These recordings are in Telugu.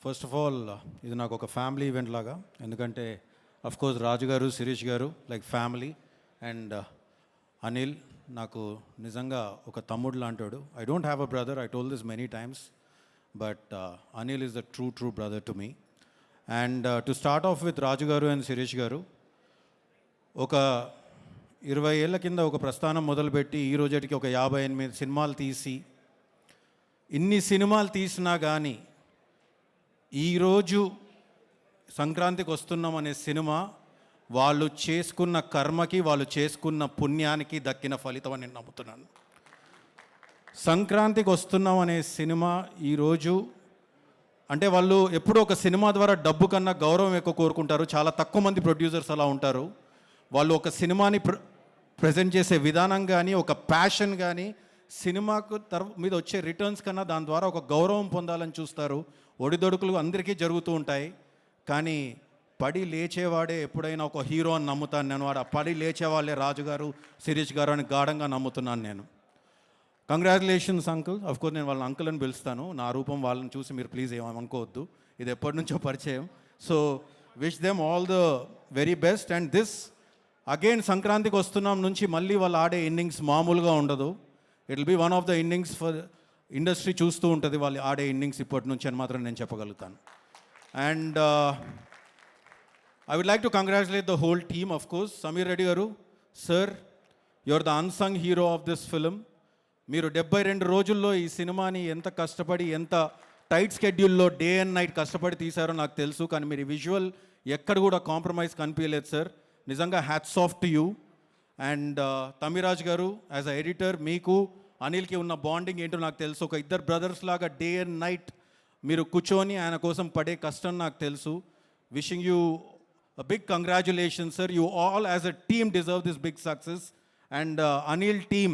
ఫస్ట్ ఆఫ్ ఆల్ ఇది నాకు ఒక ఫ్యామిలీ ఈవెంట్ లాగా, ఎందుకంటే కోర్స్ రాజు గారు, శిరీష్ గారు లైక్ ఫ్యామిలీ, అండ్ అనిల్ నాకు నిజంగా ఒక తమ్ముడు లాంటాడు. I don't have a brother, I told this many times, but Anil is the true brother to me. And to start off with Raju garu and Sirish గారు, ఒక 20 ఏళ్ళ కింద ఒక ప్రస్థానం మొదలుపెట్టి ఈ రోజుకి ఒక 58 సినిమాలు తీసి, ఇన్ని సినిమాలు తీసినా కానీ ఈరోజు సంక్రాంతికి వస్తున్నాం అనే సినిమా వాళ్ళు చేసుకున్న కర్మకి, వాళ్ళు చేసుకున్న పుణ్యానికి దక్కిన ఫలితం అని నేను నమ్ముతున్నాను. సంక్రాంతికి వస్తున్నాం అనే సినిమా ఈరోజు అంటే వాళ్ళు ఎప్పుడూ ఒక సినిమా ద్వారా డబ్బు కన్నా గౌరవం ఎక్కువ కోరుకుంటారు. చాలా తక్కువ మంది ప్రొడ్యూసర్స్ అలా ఉంటారు. వాళ్ళు ఒక సినిమాని ప్రజెంట్ చేసే విధానం కానీ, ఒక ప్యాషన్ కానీ, సినిమాకు మీద వచ్చే రిటర్న్స్ కన్నా దాని ద్వారా ఒక గౌరవం పొందాలని చూస్తారు. ఒడిదొడుకులు అందరికీ జరుగుతూ ఉంటాయి, కానీ పడి లేచేవాడే ఎప్పుడైనా ఒక హీరో అని నమ్ముతాను నేను. వాడు పడి లేచేవాళ్ళే రాజు గారు, శిరీష్ గారు అని గాఢంగా నమ్ముతున్నాను నేను. Congratulations uncle. అఫ్కోర్స్ నేను వాళ్ళని అంకుల్ అని పిలుస్తాను, నా రూపం వాళ్ళని చూసి మీరు ప్లీజ్ ఏమనుకోవద్దు, ఇది ఎప్పటి నుంచో పరిచయం. So wish them all the very best. And this again Sankranthiki Vasthunnam నుంచి మళ్ళీ వాళ్ళు ఆడే ఇన్నింగ్స్ మామూలుగా ఉండదు. It will be one of the innings for industry చూస్తూ ఉంటుంది వాళ్ళు ఆడే ఇన్నింగ్స్ ఇప్పటి నుంచి అని మాత్రం నేను చెప్పగలుగుతాను. And I would like to congratulate the whole team. Of course Sameer Reddy garu, sir, you are the unsung hero of this film. మీరు 72 రోజుల్లో ఈ సినిమాని ఎంత కష్టపడి, ఎంత టైట్ స్కెడ్యూల్లో డే అండ్ నైట్ కష్టపడి తీశారో నాకు తెలుసు, కానీ మీరు విజువల్ ఎక్కడ కూడా కాంప్రమైజ్ కనిపించలేదు సార్. నిజంగా hats off to you. And Tamiraj గారు, యాజ్ అ ఎడిటర్, మీకు అనిల్కి ఉన్న బాండింగ్ ఏంటో నాకు తెలుసు. ఒక ఇద్దరు బ్రదర్స్ లాగా డే అండ్ నైట్ మీరు కూర్చొని ఆయన కోసం పడే కష్టం నాకు తెలుసు. Wishing you a big congratulations sir, you all as a team deserve this big success. And Anil team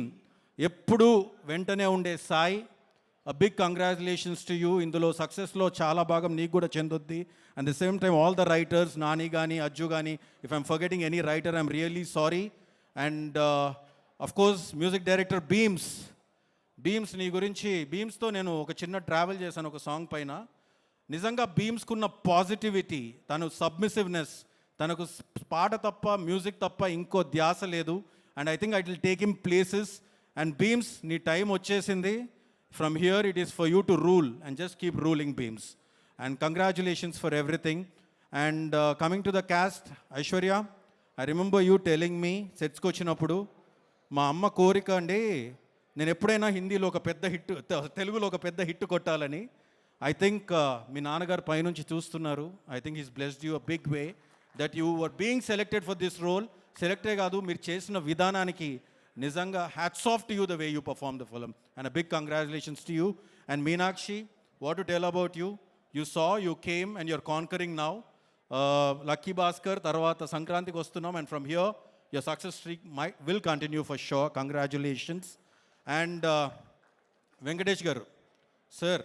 ఎప్పుడు వెంటనే ఉండే Sai, a big congratulations to you. ఇందులో సక్సెస్లో చాలా భాగం నీకు కూడా చెందుద్ది. And the same time all the writers, Nani కానీ, అజ్జు కానీ, if I'm forgetting any writer I'm really sorry. And of course music director Bheems నీ గురించి, బీమ్స్తో నేను ఒక చిన్న ట్రావెల్ చేశాను ఒక సాంగ్ పైన. నిజంగా బీమ్స్కున్న పాజిటివిటీ, తను సబ్మిసివ్నెస్, తనకు పాట తప్ప, మ్యూజిక్ తప్ప ఇంకో ధ్యాస లేదు. And I think I will take him places. And Bheems, నీ టైం వచ్చేసింది. From here it is for you to rule and just keep ruling Bheems. And congratulations for everything. And coming to the cast, Aishwarya, I remember you telling me సెట్స్కి వచ్చినప్పుడు, మా అమ్మ కోరిక అండి నేను ఎప్పుడైనా హిందీలో ఒక పెద్ద హిట్, తెలుగులో ఒక పెద్ద హిట్ కొట్టాలని. ఐ థింక్ మీ నాన్నగారు పైనుంచి చూస్తున్నారు. I think is blessed you a big way that you were being selected for this role. సెలెక్టే కాదు, మీరు చేసిన విధానానికి నిజంగా hats off to you the way you perform the film. And a big congratulations to you. And Meenakshi, what to tell about you? You saw, you came and you're conquering now. Lucky Bhaskar తర్వాత సంక్రాంతికి వస్తున్నాం, and from here your success streak will continue for sure. Congratulations. And Venkatesh గారు, సార్,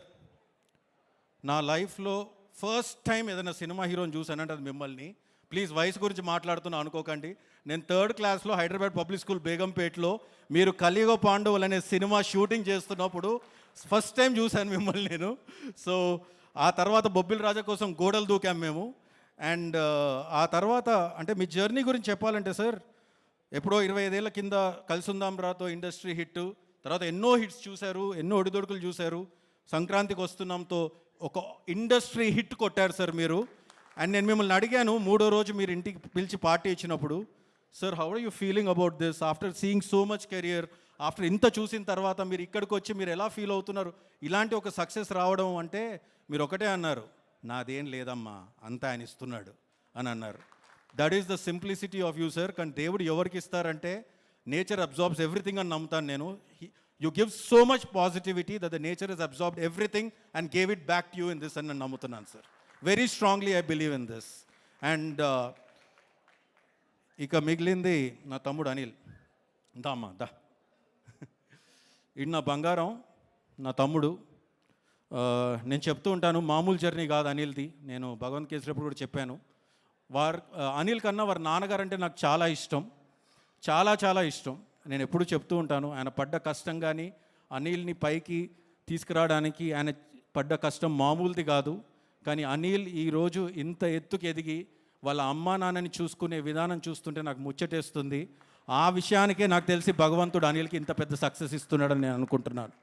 నా లైఫ్లో ఫస్ట్ టైం ఏదైనా సినిమా హీరోని చూసానంటే అది మిమ్మల్ని. ప్లీజ్ వయసు గురించి మాట్లాడుతున్నా అనుకోకండి. నేను 3rd క్లాస్లో హైదరాబాద్ పబ్లిక్ స్కూల్ బేగంపేటలో మీరు కలియుగ పాండవులు అనే సినిమా షూటింగ్ చేస్తున్నప్పుడు ఫస్ట్ టైం చూశాను మిమ్మల్ని నేను. సో ఆ తర్వాత బొబ్బిల్ రాజా కోసం గోడలు దూకాం మేము. అండ్ ఆ తర్వాత అంటే మీ జర్నీ గురించి చెప్పాలంటే సార్, ఎప్పుడో 25 ఏళ్ళ కింద కలిసుందాం రాతో ఇండస్ట్రీ హిట్, తర్వాత ఎన్నో హిట్స్ చూశారు, ఎన్నో ఒడిదొడుకులు చూశారు. సంక్రాంతికి వస్తున్నాంతో ఒక ఇండస్ట్రీ హిట్ కొట్టారు సార్ మీరు. అండ్ నేను మిమ్మల్ని అడిగాను 3వ రోజు మీరు ఇంటికి పిలిచి పార్టీ ఇచ్చినప్పుడు, sir how are you feeling about this after seeing so much career, after ఇంత చూసిన తర్వాత మీరు ఇక్కడికి వచ్చి మీరు ఎలా ఫీల్ అవుతున్నారు, ఇలాంటి ఒక సక్సెస్ రావడం అంటే? మీరు ఒకటే అన్నారు, నాదేం లేదమ్మా, అంతా ఆయన ఇస్తున్నాడు అని అన్నారు. That is the simplicity of you sir. కానీ దేవుడు ఎవరికి ఇస్తారంటే నేచర్ అబ్జార్బ్స్ ఎవ్రీథింగ్ అని నమ్ముతాను నేను. You give so much positivity that the nature has absorbed everything and gave it back to you in this and నమ్ముతున్నాను sir. Very strongly I believe in this. And ఇక మిగిలింది నా తమ్ముడు అనిల్. దా అమ్మా దా, ఇది నా బంగారం, నా తమ్ముడు. నేను చెప్తూ ఉంటాను, మామూలు జర్నీ కాదు అనిల్ది. నేను భగవంత్ కేసరిప్పుడు కూడా చెప్పాను. అనిల్ కన్నా వారి నాన్నగారు అంటే నాకు చాలా ఇష్టం, చాలా ఇష్టం. నేను ఎప్పుడు చెప్తూ ఉంటాను, ఆయన పడ్డ కష్టం కానీ, అనిల్ని పైకి తీసుకురావడానికి ఆయన పడ్డ కష్టం మామూలుది కాదు. కానీ అనిల్ ఈరోజు ఇంత ఎత్తుకు ఎదిగి వాళ్ళ అమ్మా నాన్నని చూసుకునే విధానం చూస్తుంటే నాకు ముచ్చటేస్తుంది. ఆ విషయానికే నాకు తెలిసి భగవంతుడు అనిల్కి ఇంత పెద్ద సక్సెస్ ఇస్తున్నాడని నేను అనుకుంటున్నాను.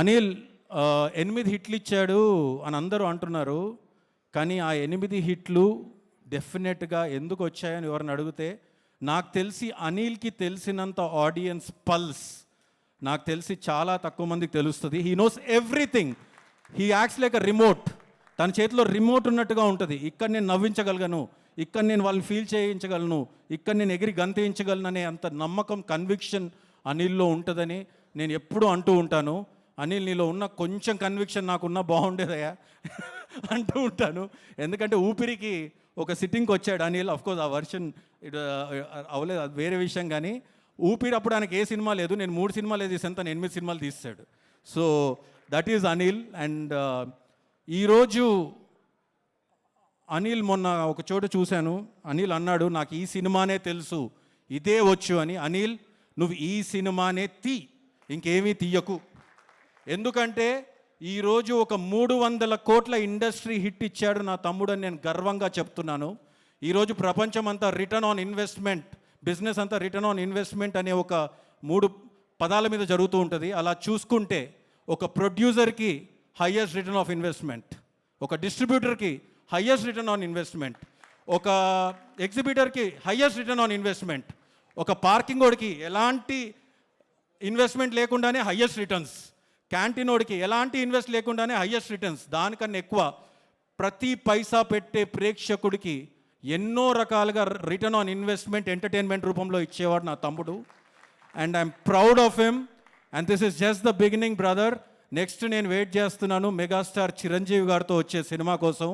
అనిల్ 8 హిట్లు ఇచ్చాడు అని అందరూ అంటున్నారు, కానీ ఆ 8 హిట్లు డెఫినెట్గా ఎందుకు వచ్చాయని ఎవరిని అడిగితే నాకు తెలిసి అనిల్కి తెలిసినంత ఆడియన్స్ పల్స్ నాకు తెలిసి చాలా తక్కువ మందికి తెలుస్తుంది. He knows everything. He acts like a remote. తన చేతిలో రిమోట్ ఉన్నట్టుగా ఉంటుంది. ఇక్కడ నేను నవ్వించగలను, ఇక్కడ నేను వాళ్ళని ఫీల్ చేయించగలను, ఇక్కడ నేను ఎగిరి గంతేయించగలను అనే అంత నమ్మకం, కన్విక్షన్ అనిల్లో ఉంటుందని నేను ఎప్పుడూ అంటూ ఉంటాను. అనిల్, నీలో ఉన్న కొంచెం కన్విక్షన్ నాకున్నా బాగుండేదయ్యా అంటూ ఉంటాను. ఎందుకంటే ఊపిరికి ఒక సిట్టింగ్కి వచ్చాడు అనిల్. అఫ్కోర్స్ ఆ వర్షన్ అవ్వలేదు, అది వేరే విషయం. కానీ ఊపిరి అప్పుడు ఆయనకి ఏ సినిమా లేదు. నేను 3 సినిమాలు తీసాను, తను 8 సినిమాలు తీస్తాడు. So that is Anil. And ఈరోజు అనిల్ మొన్న ఒక చోట చూశాను, అనిల్ అన్నాడు నాకు ఈ సినిమానే తెలుసు, ఇదే వచ్చు అని. అనిల్, నువ్వు ఈ సినిమానే ఇంకేమీ తీయకు. ఎందుకంటే ఈరోజు ఒక 300 కోట్ల ఇండస్ట్రీ హిట్ ఇచ్చాడు నా తమ్ముడు అని నేను గర్వంగా చెప్తున్నాను. ఈరోజు ప్రపంచం అంతా రిటర్న్ ఆన్ ఇన్వెస్ట్మెంట్, బిజినెస్ అంతా రిటర్న్ ఆన్ ఇన్వెస్ట్మెంట్ అనే ఒక 3 పదాల మీద జరుగుతూ ఉంటుంది. అలా చూసుకుంటే ఒక ప్రొడ్యూసర్కి హయ్యెస్ట్ రిటర్న్ ఆఫ్ ఇన్వెస్ట్మెంట్, ఒక డిస్ట్రిబ్యూటర్కి హయ్యెస్ట్ రిటర్న్ ఆన్ ఇన్వెస్ట్మెంట్, ఒక ఎగ్జిబిటర్కి హయ్యెస్ట్ రిటర్న్ ఆన్ ఇన్వెస్ట్మెంట్, ఒక పార్కింగ్ వాడికి ఎలాంటి ఇన్వెస్ట్మెంట్ లేకుండానే హయ్యెస్ట్ రిటర్న్స్, క్యాంటీన్ వాడికి ఎలాంటి ఇన్వెస్ట్ లేకుండానే హయ్యెస్ట్ రిటర్న్స్. దానికన్నా ఎక్కువ ప్రతి పైసా పెట్టే ప్రేక్షకుడికి ఎన్నో రకాలుగా రిటర్న్ ఆన్ ఇన్వెస్ట్మెంట్ ఎంటర్టైన్మెంట్ రూపంలో ఇచ్చేవాడు నా తమ్ముడు. And I'm proud of him. And this is just the beginning brother. Next నేను వెయిట్ చేస్తున్నాను మెగాస్టార్ చిరంజీవి గారితో వచ్చే సినిమా కోసం.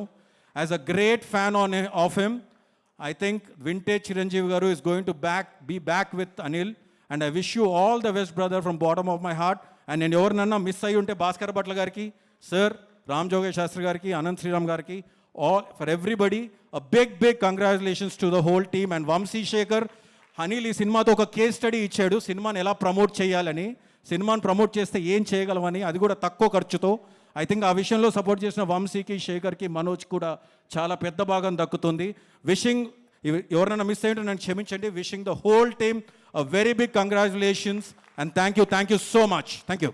As a great fan of him, I think vintage Chiranjeevi garu is going to be back with Anil. And I wish you all the best brother from bottom of my heart. And నేను ఎవరినన్నా మిస్ అయ్యి ఉంటే భాస్కర్ భట్ల గారికి, సార్, రామ్ జోగేష్ శాస్త్రి గారికి, అనంత్ శ్రీరామ్ గారికి, all for everybody a big congratulations to the whole team. And Vamsi Shekar, Anil ఈ సినిమాతో ఒక కేస్ స్టడీ ఇచ్చాడు సినిమాని ఎలా ప్రమోట్ చేయాలని, సినిమాని ప్రమోట్ చేస్తే ఏం చేయగలమని, అది కూడా తక్కువ ఖర్చుతో. ఐ థింక్ ఆ విషయంలో సపోర్ట్ చేసిన వంశీకి, శేఖర్కి, మనోజ్ కూడా చాలా పెద్ద భాగం దక్కుతుంది. విషింగ్, ఎవరైనా మిస్ అయ్యింటే నన్ను క్షమించండి. Wishing the whole team a very big congratulations and thank you so much. Thank you.